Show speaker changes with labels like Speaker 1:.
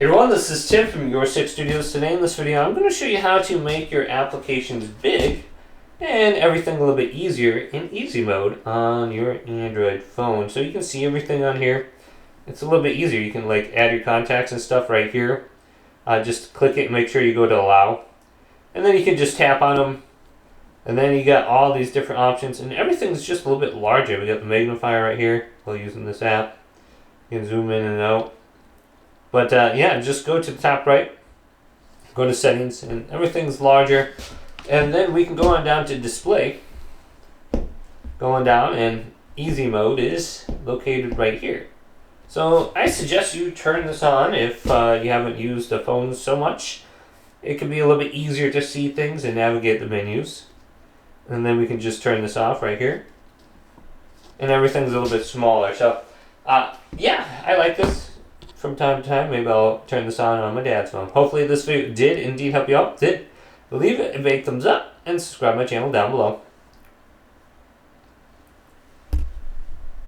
Speaker 1: Hey everyone, this is Tim from Your Six Studios. Today in this video, I'm going to show you how to make your applications big and everything a little bit easier in easy mode on your Android phone. So you can see everything on here. It's a little bit easier. You can like add your contacts and stuff right here. Just click it and make sure you go to allow. And then you can just tap on them. And then you got all these different options and everything's just a little bit larger. We got the magnifier right here while using this app. You can zoom in and out. But yeah, just go to the top right, go to settings, and everything's larger. And then we can go on down to display. Going down, and easy mode is located right here. So I suggest you turn this on if you haven't used the phone so much. It can be a little bit easier to see things and navigate the menus. And then we can just turn this off right here. And everything's a little bit smaller. So yeah, I like this. From time to time, maybe I'll turn this on my dad's phone. Hopefully this video did indeed help you out. Leave it a big thumbs up and subscribe to my channel down below.